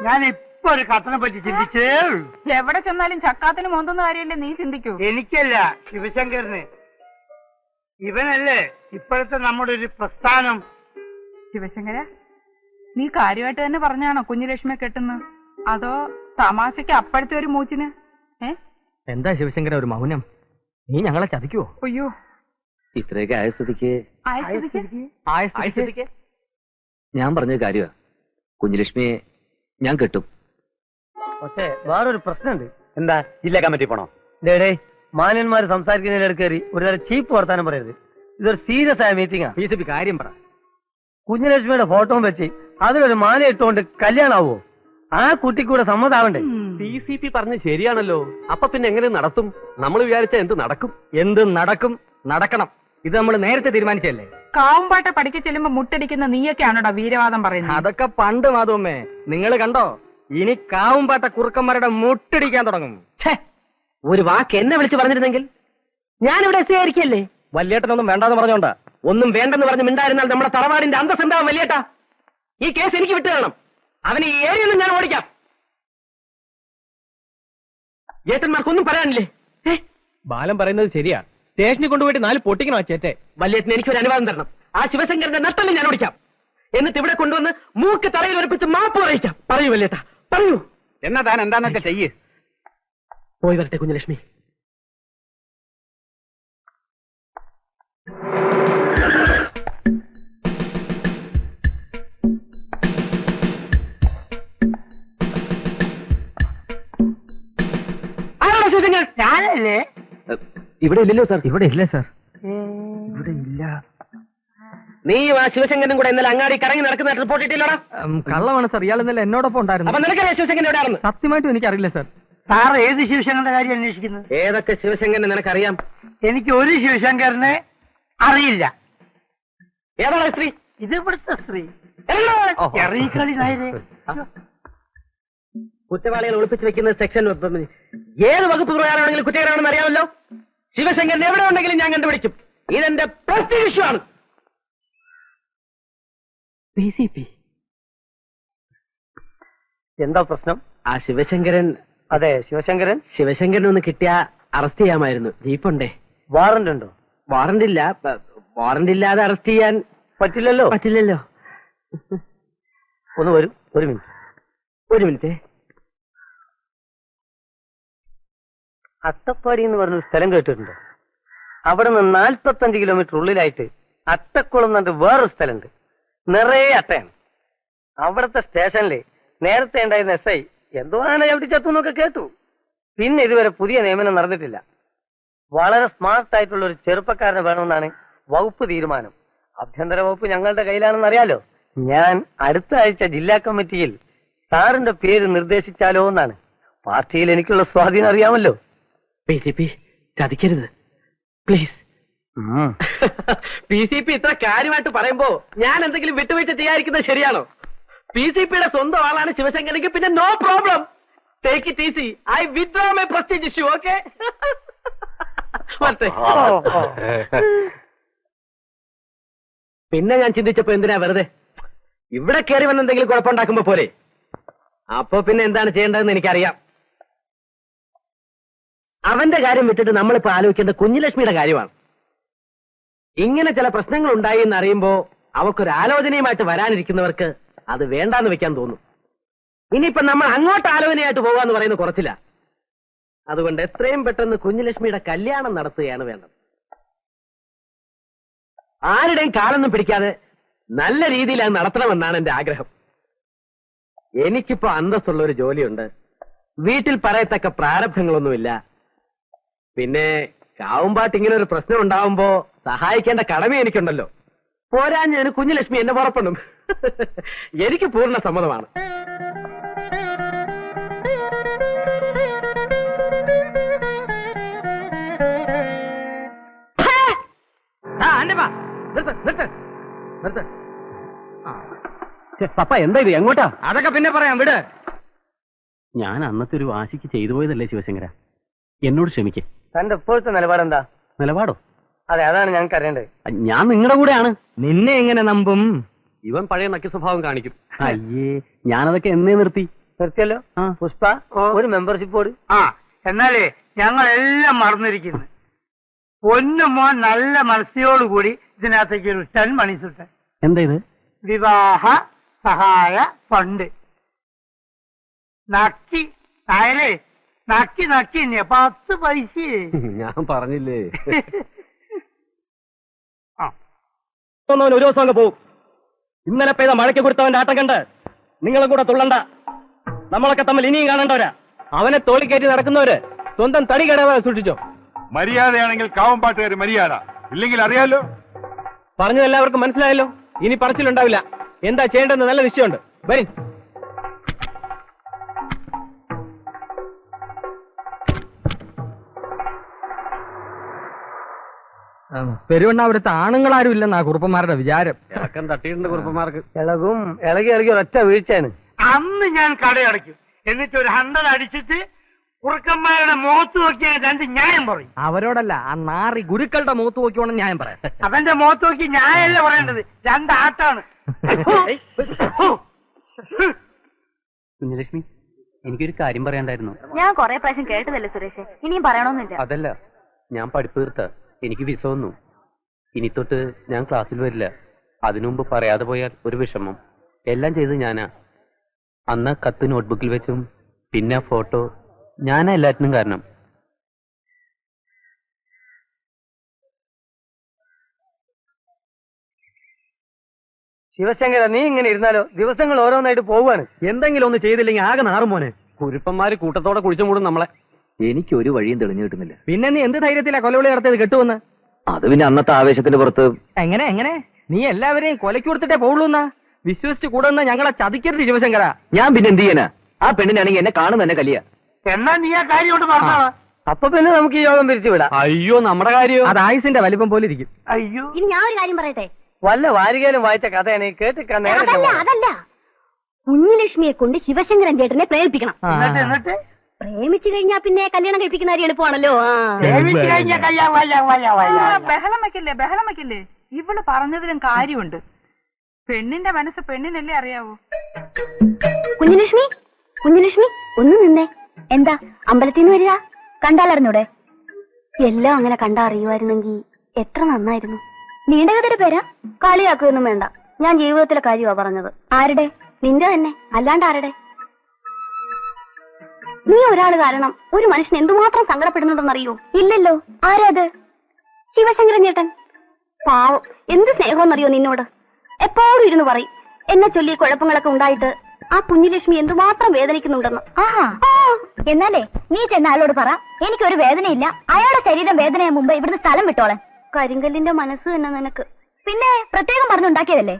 ഞാൻ ഇപ്പൊ ഒരു കത്തനെ പറ്റി ചിന്തിച്ചേ ഉള്ളൂ. എവിടെ ചെന്നാലും ചക്കാത്തിന് മോന്തുന്ന കാര്യമല്ലേ നീ ചിന്തിക്കൂ. എനിക്കല്ല, ശിവശങ്കറിന്. ഇവനല്ലേ ഇപ്പോഴത്തെ നമ്മുടെ ഒരു പ്രസ്ഥാനം. ശിവശങ്കര, നീ കാര്യമായിട്ട് തന്നെ പറഞ്ഞാണോ കുഞ്ഞുലക്ഷ്മിയെ കെട്ടുന്നു, അതോ തമാശക്ക് അപ്പോഴത്തെ ഒരു മൂച്ചിന്? എന്താ ശിവശങ്കര ഒരു മൗനം? നീ ഞങ്ങളെ ചതിക്കുവോ? അയ്യോ, ഇത്രയൊക്കെ ആയ സ്ഥിതിക്ക് ഞാൻ പറഞ്ഞ കാര്യമാ. കുഞ്ഞുലക്ഷ്മിയെ ഞാൻ കെട്ടും. പക്ഷേ വേറൊരു പ്രശ്നമുണ്ട്. എന്താ, ജില്ലാ കമ്മിറ്റി പോണോ? ഡേ മാന്യന്മാര് സംസാരിക്കുന്നതിൽ കയറി ഒരു തരം ചീപ്പ് വർത്താനം പറയരുത്. ഇതൊരു സീരിയസ് ആയ മീറ്റിംഗാ. PCP കാര്യം പറ. കുഞ്ഞുലക്ഷ്മിയുടെ ഫോട്ടോ വെച്ച് അതിലൊരു മാല ഇട്ടുകൊണ്ട് കല്യാണാവോ? ആ കുട്ടിക്കൂടെ സമ്മതാവണ്ടേ? PCP പറഞ്ഞ് ശരിയാണല്ലോ. അപ്പൊ പിന്നെ എങ്ങനെ നടത്തും? നമ്മൾ വിചാരിച്ച എന്ത് നടക്കും? എന്ത് നടക്കും? നടക്കണം. ഇത് നമ്മൾ നേരത്തെ തീരുമാനിച്ചല്ലേ. കാവുംപാട്ട പഠിക്ക ചെല്ലുമ്പോ മുട്ടടിക്കുന്ന നീയൊക്കെയാണോടാ വീരവാദം പറയുന്നത്? അതൊക്കെ പണ്ട് മാധവമ്മേ. നിങ്ങൾ കണ്ടോ, ഇനി കാവുംപാട്ട കുറുക്കന്മാരുടെ മുട്ടടിക്കാൻ തുടങ്ങും. ഒരു വാക്ക് എന്നെ വിളിച്ച് പറഞ്ഞിരുന്നെങ്കിൽ ഞാനിവിടെ എത്തിയായിരിക്കല്ലേ. വല്യേട്ടനൊന്നും വേണ്ടാന്ന് പറഞ്ഞോണ്ടാ. ഒന്നും വേണ്ടെന്ന് പറഞ്ഞ് മിണ്ടായിരുന്നാൽ നമ്മുടെ തറവാടിന്റെ അന്തസ് എന്താവും വല്യേട്ടാ? ഈ കേസ് എനിക്ക് വിട്ടു തരണം. അവനെ ഈ ഏരിയയിലും ഞാൻ ഓടിക്കാം. ഏട്ടന്മാർക്കൊന്നും പറയാനില്ലേ? ബാലൻ പറയുന്നത് ശരിയാ. സ്റ്റേഷനിൽ കൊണ്ടുപോയിട്ട് 4 പൊട്ടിക്കണോ ചേട്ടെ? വല്യേട്ടന് എനിക്കൊരു അനുവാദം തരണം. ആ ശിവശങ്കരന്റെ നട്ടല് ഞാൻ ഓടിക്കാം. എന്നിട്ട് ഇവിടെ കൊണ്ടുവന്ന് മൂക്ക് തറയിൽ ഉറപ്പിച്ച് മാപ്പ് പറയിക്കാം. പറയൂ വല്യേട്ടാ, പറയൂ. എന്നാ താൻ എന്താന്നൊക്കെ ചെയ്യ്. പോയി വരട്ടെ കുഞ്ഞുലക്ഷ്മി. ഞാനല്ലേ? ഇവിടെ ഇല്ലല്ലോ സാർ. ഇവിടെ ഇല്ല സാർ. ഇവിടെ ഇല്ല. നീ ആ ശിവശങ്കരനും കൂടെ ഇന്നലെ അങ്ങാടി കറങ്ങി നടക്കുന്ന റിപ്പോർട്ട് ഇട്ടില്ലോടാ? കള്ളമാണ് സാർ. ഇയാൾ ഇന്നലെ എന്നോടൊപ്പം ഉണ്ടായിരുന്നു. അപ്പൊ നിനക്കറിയാം ശിവശങ്കരൻ എവിടെയാണെന്ന്? സത്യമായിട്ടും എനിക്കറിയില്ല സാർ. സാർ ഏത് ശിവശങ്കറിന്റെ കാര്യം അന്വേഷിക്കുന്നത്? ഏതൊക്കെ ശിവശങ്കരനെ നിനക്കറിയാം? എനിക്ക് ഒരു ശിവശങ്കറിനെ അറിയില്ല. ഏതാണ് സ്ത്രീ? ഇത് ഇവിടുത്തെ സ്ത്രീ. ഓഹോ. എറീക്കളി നായരെ. കുറ്റവാളികൾ ഒളിപ്പിച്ചു വെക്കുന്ന സെക്ഷൻ ഏത് വകുപ്പ് പ്രകാരമാണെങ്കിലും കുറ്റകരമാണെന്ന് അറിയാമല്ലോ. ശിവശങ്കരൻ എവിടെ ഉണ്ടെങ്കിലും ഞാൻ കണ്ടുപിടിക്കും. ഇതെന്റെ പ്രസ്റ്റീജ് ഇഷ്യൂ ആണ്. PCP എന്താ പ്രശ്നം? ആ ശിവശങ്കരൻ. അതെ, ശിവശങ്കരൻ. ശിവശങ്കരൻ ഒന്ന് കിട്ടിയാ അറസ്റ്റ് ചെയ്യാമായിരുന്നു. ജീപ്പുണ്ടേ? വാറന്റ് ഉണ്ടോ? വാറന്റ് ഇല്ല. വാറന്റ് ഇല്ലാതെ അറസ്റ്റ് ചെയ്യാൻ പറ്റില്ലല്ലോ. പറ്റില്ലല്ലോ. ഒന്ന് വരും. ഒരു മിനിറ്റ്. അട്ടപ്പാടി എന്ന് പറഞ്ഞൊരു സ്ഥലം കേട്ടിട്ടുണ്ടോ? അവിടെ നിന്ന് 45 കിലോമീറ്റർ ഉള്ളിലായിട്ട് അട്ടക്കുളം എന്നിട്ട് വേറൊരു സ്ഥലമുണ്ട്. നിറയെ അട്ടയാണ്. അവിടുത്തെ സ്റ്റേഷനില് നേരത്തെ ഉണ്ടായിരുന്ന SI എന്തോ ആണ് എവിടെ ചത്തുന്നൊക്കെ കേട്ടു. പിന്നെ ഇതുവരെ പുതിയ നിയമനം നടന്നിട്ടില്ല. വളരെ സ്മാർട്ട് ആയിട്ടുള്ള ഒരു ചെറുപ്പക്കാരനെ വേണമെന്നാണ് വകുപ്പ് തീരുമാനം. ആഭ്യന്തര വകുപ്പ് ഞങ്ങളുടെ കയ്യിലാണെന്ന് അറിയാലോ. ഞാൻ അടുത്ത ആഴ്ച ജില്ലാ കമ്മിറ്റിയിൽ സാറിന്റെ പേര് നിർദ്ദേശിച്ചാലോ എന്നാണ്. പാർട്ടിയിൽ എനിക്കുള്ള സ്വാധീനം അറിയാമല്ലോ. PCP ചതിക്കരുത് please. PCP ഇത്ര കാര്യമായിട്ട് പറയുമ്പോ ഞാൻ എന്തെങ്കിലും വിട്ടുവീഴ്ച ചെയ്യാതിരിക്കുന്നത് ശരിയാണോ? PCPയുടെ സ്വന്തം ആളാണ് ശിവശങ്കരനെങ്കിൽ പിന്നെ no problem. Take it easy. I withdraw my prestige issue. Okay. പിന്നെ ഞാൻ ചിന്തിച്ചപ്പോ എന്തിനാ വെറുതെ ഇവിടെ കയറി വന്ന് എന്തെങ്കിലും കുഴപ്പമുണ്ടാക്കുമ്പോ പോലെ. അപ്പൊ പിന്നെ എന്താണ് ചെയ്യേണ്ടതെന്ന് എനിക്കറിയാം. അവന്റെ കാര്യം വിട്ടിട്ട് നമ്മളിപ്പോ ആലോചിക്കേണ്ട കുഞ്ഞുലക്ഷ്മിയുടെ കാര്യമാണ്. ഇങ്ങനെ ചില പ്രശ്നങ്ങൾ ഉണ്ടായി എന്ന് അറിയുമ്പോ അവക്കൊരു ആലോചനയുമായിട്ട് വരാനിരിക്കുന്നവർക്ക് അത് വേണ്ടാന്ന് വെക്കാൻ തോന്നും. ഇനിയിപ്പോ നമ്മൾ അങ്ങോട്ട് ആലോചനയായിട്ട് പോകാന്ന് പറയുന്നത് കുറച്ചില്ല. അതുകൊണ്ട് എത്രയും പെട്ടെന്ന് കുഞ്ഞുലക്ഷ്മിയുടെ കല്യാണം നടത്തുകയാണ് വേണ്ടത്. ആരുടെയും കാലൊന്നും പിടിക്കാതെ നല്ല രീതിയിൽ അത് നടത്തണമെന്നാണ് എന്റെ ആഗ്രഹം. എനിക്കിപ്പോ അന്തസ്സുള്ള ഒരു ജോലിയുണ്ട്. വീട്ടിൽ പറയത്തക്ക പ്രാരബ്ധങ്ങളൊന്നുമില്ല. പിന്നെ കാവുംപാട്ട് ഇങ്ങനെ ഒരു പ്രശ്നം ഉണ്ടാവുമ്പോ സഹായിക്കേണ്ട കടമ എനിക്കുണ്ടല്ലോ. പോരാഞ്ഞതിന് കുഞ്ഞുലക്ഷ്മി എന്നെ പുറപ്പെടും. എനിക്ക് പൂർണ്ണ സമ്മതമാണ്. പപ്പ എന്താ ഇത്? എങ്ങോട്ടാ? അതൊക്കെ പിന്നെ പറയാം, വിട്. ഞാൻ അന്നത്തെ ഒരു വാശിക്ക് ചെയ്തു പോയതല്ലേ ശിവശങ്കര. എന്നോട് ക്ഷമിക്കേ. തന്റെ ഇപ്പോഴത്തെ നിലപാടെന്താ? നിലപാടോ? അതെ, അതാണ് ഞങ്ങൾക്ക് അറിയേണ്ടത്. ഞാൻ നിങ്ങളുടെ കൂടെയാണ്. നിന്നെ എങ്ങനെ നമ്പും? ഇവൻ പഴയ നക്കി സ്വഭാവം കാണിക്കും. അയ്യേ, ഞാനതൊക്കെ എന്നേ നിർത്തി. നിർത്തിയല്ലോ. ആ. പുഷ്പ ഓ. ഒരു മെമ്പർഷിപ്പ് കൊടു. ആ എന്നാലേ ഞങ്ങളെല്ലാം മറന്നിരിക്കുന്നു. പൊന്നുമോൻ നല്ല മനസ്സിയോടുകൂടി ഇതിനകത്തേക്ക് ഒരു 10 മണി സുട്ടൻ എന്താ ഇത്? വിവാഹ സഹായ ഫണ്ട് നക്കി നായരെ നക്കി നക്കി 10 പൈസ. ഞാൻ പറഞ്ഞില്ലേ ആ. ഒരു ദിവസം അങ്ങ് പോവും. ഇന്നലെ പെയ്ത മഴയ്ക്ക് കൊടുത്തവന്റെ ആട്ടം കണ്ട് നിങ്ങളും കൂടെ തുള്ളണ്ട. നമ്മളൊക്കെ തമ്മിൽ ഇനിയും കാണണ്ടവരാ. അവനെ തോളിക്കയറ്റി നടക്കുന്നവര് സ്വന്തം തടി കടവാ സൂക്ഷിച്ചോ. മര്യാദയാണെങ്കിൽ കാവമ്പാട്ടുകാർ മര്യാദ, ഇല്ലെങ്കിൽ അറിയാലോ. പറഞ്ഞത് എല്ലാവർക്കും മനസ്സിലായല്ലോ. ഇനി പറച്ചിലുണ്ടാവില്ല. എന്താ ചെയ്യേണ്ടതെന്ന് നല്ല നിശ്ചയമുണ്ട്. വരും. പെരുവണ്ണാപുരത്ത് ആണുങ്ങളാരും ഇല്ലെന്നാ കുറുപ്പന്മാരുടെ വിചാരം. ഇളക്കം തട്ടിയിട്ടുണ്ട് കുറുപ്പന്മാർക്ക്. ഇളകി ഒരൊറ്റ വീഴ്ചയാണ്. അന്ന് ഞാൻ കടയടയ്ക്കും. എന്നിട്ട് ഒരു 100 അടിച്ചിട്ട് കുറുക്കന്മാരുടെ മുഖത്ത് നോക്കി ഞാൻ 2 ന്യായം പറയും. അവരോടല്ല, ആ നാറി ഗുരുക്കളുടെ മുഖത്ത് നോക്കിയോണം ന്യായം പറയാം. അവന്റെ മുഖത്ത് നോക്കി ന്യായമല്ല പറയേണ്ടത്, 2 ആട്ടാണ്. കുഞ്ഞലക്ഷ്മി, എനിക്കൊരു കാര്യം പറയാണ്ടായിരുന്നു. ഞാൻ കൊറേ പ്രാവശ്യം കേട്ടതല്ലേ സുരേഷ്, ഇനിയും പറയണമെന്നില്ല. അതല്ല, ഞാൻ പഠിപ്പ് തീർത്ത, എനിക്ക് വിസ വന്നു. ഇനി തൊട്ട് ഞാൻ ക്ലാസ്സിൽ വരില്ല. അതിനു മുമ്പ് പറയാതെ പോയാൽ ഒരു വിഷമം. എല്ലാം ചെയ്ത് ഞാനാ. അന്ന് കത്ത് നോട്ട്ബുക്കിൽ വെച്ചും പിന്നെ ഫോട്ടോ, ഞാനാ എല്ലാറ്റിനും കാരണം. ശിവശങ്കര, നീ ഇങ്ങനെ ഇരുന്നാലോ? ദിവസങ്ങൾ ഓരോന്നായിട്ട് പോവാണ്. എന്തെങ്കിലും ഒന്ന് ചെയ്തില്ലെങ്കിൽ ആകെ നാറും മോനെ. കുരുപ്പന്മാര് കൂട്ടത്തോടെ കുഴിച്ചു മൂടും നമ്മളെ. എനിക്ക് ഒരു വഴിയും തെളിഞ്ഞു കിട്ടുന്നില്ല. പിന്നെ നീ എന്ത് ധൈര്യത്തിലാ കൊലവിളി നടത്തിയത് കെട്ടുവന്ന്? അത് പിന്നെ അന്നത്തെ ആവേശത്തിന്റെ പുറത്ത്. എങ്ങനെ നീ എല്ലാവരെയും കൊലയ്ക്ക് കൊടുത്തിട്ടേ പോവുള്ളൂ എന്നാ? വിശ്വസിച്ച് കൂടുന്ന ഞങ്ങളെ ചതിക്കരുത് ശിവശങ്കര. ഞാൻ പിന്നെ എന്ത് ചെയ്യാനാ? ആ പെണ്ണിനാണെങ്കിൽ എന്നെ കാണുന്ന തന്നെ കലിയ. എന്നാ നീ ആ കാര്യം കൊണ്ട് പറഞ്ഞോളാം. അപ്പൊ പിന്നെ നമുക്ക് ഈ യോഗം പിരിച്ചു വിടാം. അയ്യോ, നമ്മുടെ കാര്യം അത് ആയുസിന്റെ വലിപ്പം പോലെ ഇരിക്കും. അയ്യോ, ഇനി ഞാൻ ഒരു കാര്യം പറയട്ടെ. വല്ല വാരികയിലും വായിച്ച കഥയാണ് ഈ കേട്ടിക്കാൻ അതല്ല കുഞ്ഞുലക്ഷ്മിയെ കൊണ്ട് ശിവശങ്കരൻ ചേട്ടനെ പ്രേമിപ്പിക്കണം. എന്നിട്ട് പ്രേമിച്ചു കഴിഞ്ഞാ പിന്നെ കല്യാണം കഴിപ്പിക്കുന്ന കാര്യം എളുപ്പമാണല്ലോ. പ്രേമിച്ച് കഴിഞ്ഞാ ബഹളം വെക്കില്ലേ. ഇവള് പറഞ്ഞതിലും കാര്യമുണ്ട്. പെണ്ണിന്റെ മനസ്സ് പെണ്ണിനല്ലേ അറിയാവൂ. കുഞ്ഞുലക്ഷ്മി ഒന്ന് നിന്നേ. എന്താ അമ്പലത്തിൽ നിന്ന് വരിക? കണ്ടാലറിഞ്ഞൂടെ? എല്ലാം അങ്ങനെ കണ്ടാ അറിയുമായിരുന്നെങ്കിൽ എത്ര നന്നായിരുന്നു. നീണ്ട കഥയുടെ പേരാ, കളിയാക്കുകയൊന്നും വേണ്ട. ഞാൻ ജീവിതത്തിലെ കാര്യമാ പറഞ്ഞത്. ആരുടെ? നിന്റെ തന്നെ, അല്ലാണ്ട് ആരുടെ? നീ ഒരാൾ കാരണം ഒരു മനുഷ്യൻ എന്തുമാത്രം സങ്കടപ്പെടുന്നുണ്ടെന്നറിയോ? ഇല്ലല്ലോ. ആരാത്? ശിവശങ്കരൻ ചേട്ടൻ. പാവം, എന്ത് സ്നേഹമെന്നറിയോ നിന്നോട്. എപ്പോഴും ഇരുന്ന് പറയും എന്നെ ചൊല്ലി കുഴപ്പങ്ങളൊക്കെ ഉണ്ടായിട്ട് ആ കുഞ്ഞുലക്ഷ്മി എന്തുമാത്രം വേദനിക്കുന്നുണ്ടെന്ന്. എന്നാലേ നീ ചെന്ന ആളോട് പറ, എനിക്കൊരു വേദനയില്ല, അയാളുടെ ശരീരം വേദനയാ മുമ്പ് ഇവിടുന്ന് സ്ഥലം വിട്ടോളെ. കരിങ്കല്ലിന്റെ മനസ്സ് തന്നെ നിനക്ക്. പിന്നെ പ്രത്യേകം പറഞ്ഞുണ്ടാക്കിയതല്ലേ?